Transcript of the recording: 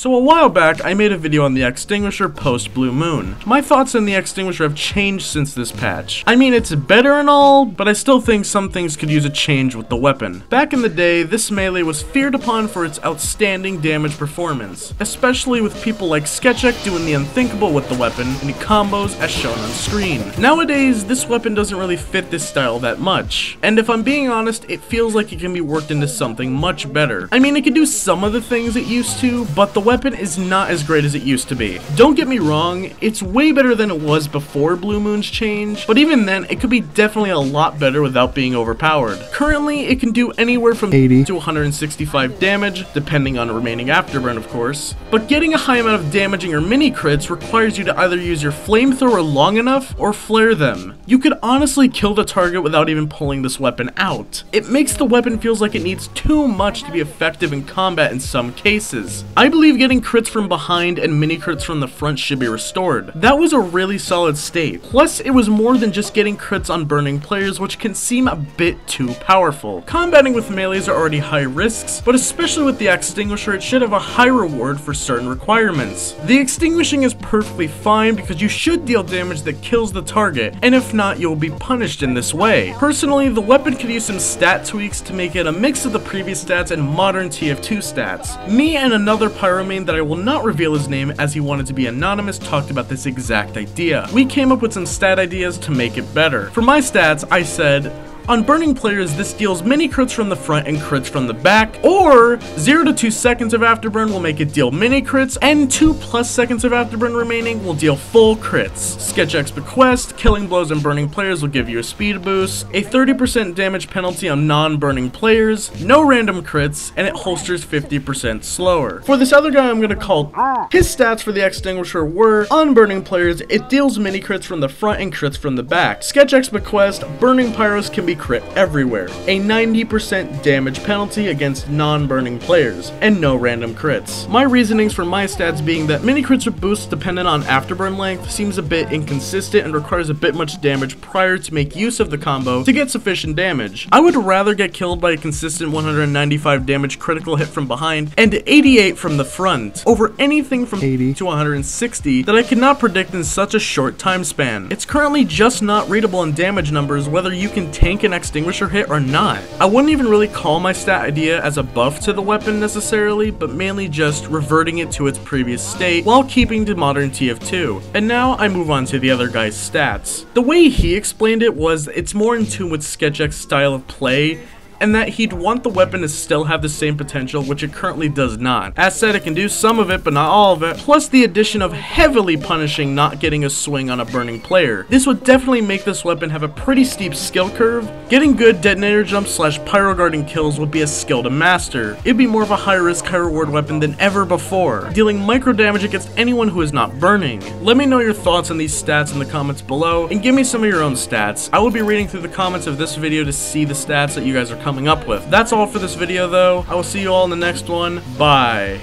So a while back, I made a video on the Axtinguisher post Blue Moon. My thoughts on the Axtinguisher have changed since this patch. I mean, it's better and all, but I still think some things could use a change with the weapon. Back in the day, this melee was feared upon for its outstanding damage performance, especially with people like Sketchek doing the unthinkable with the weapon in combos as shown on screen. Nowadays, this weapon doesn't really fit this style that much, and if I'm being honest, it feels like it can be worked into something much better. I mean, it can do some of the things it used to, but the weapon is not as great as it used to be. Don't get me wrong, it's way better than it was before Blue Moon's change, but even then, it could be definitely a lot better without being overpowered. Currently, it can do anywhere from 80 to 165 damage, depending on remaining afterburn of course, but getting a high amount of damage in your mini crits requires you to either use your flamethrower long enough or flare them. You could honestly kill the target without even pulling this weapon out. It makes the weapon feels like it needs too much to be effective in combat in some cases. I believe getting crits from behind and mini crits from the front should be restored. That was a really solid state. Plus, it was more than just getting crits on burning players, which can seem a bit too powerful. Combating with melees are already high risks, but especially with the Axtinguisher, it should have a high reward for certain requirements. The extinguishing is perfectly fine because you should deal damage that kills the target, and if not, you'll be punished in this way. Personally, the weapon could use some stat tweaks to make it a mix of the previous stats and modern TF2 stats. Me and another pyromane that I will not reveal his name as he wanted to be anonymous talked about this exact idea. We came up with some stat ideas to make it better. For my stats, I said, on burning players, this deals mini crits from the front and crits from the back, or 0 to 2 seconds of afterburn will make it deal mini crits, and 2+ seconds of afterburn remaining will deal full crits. Sketchek's bequest, killing blows and burning players will give you a speed boost, a 30% damage penalty on non-burning players, no random crits, and it holsters 50% slower. For this other guy I'm gonna call, his stats for the Axtinguisher were, on burning players, it deals mini crits from the front and crits from the back. Sketchek's bequest, burning pyros can be crit everywhere, a 90% damage penalty against non-burning players, and no random crits. My reasonings for my stats being that mini crits or boosts dependent on afterburn length seems a bit inconsistent and requires a bit much damage prior to make use of the combo to get sufficient damage. I would rather get killed by a consistent 195 damage critical hit from behind and 88 from the front over anything from 80 to 160 that I could not predict in such a short time span. It's currently just not readable in damage numbers whether you can tank an Axtinguisher hit or not. I wouldn't even really call my stat idea as a buff to the weapon necessarily, but mainly just reverting it to its previous state while keeping to modern TF2. And now I move on to the other guy's stats. The way he explained it was it's more in tune with Sketchek's style of play, and that he'd want the weapon to still have the same potential, which it currently does not. As said, it can do some of it, but not all of it, plus the addition of heavily punishing not getting a swing on a burning player. This would definitely make this weapon have a pretty steep skill curve. Getting good detonator jumps / pyro guarding kills would be a skill to master. It'd be more of a high risk, high reward weapon than ever before, dealing micro damage against anyone who is not burning. Let me know your thoughts on these stats in the comments below, and give me some of your own stats. I will be reading through the comments of this video to see the stats that you guys are coming up with. That's all for this video though. I will see you all in the next one. Bye.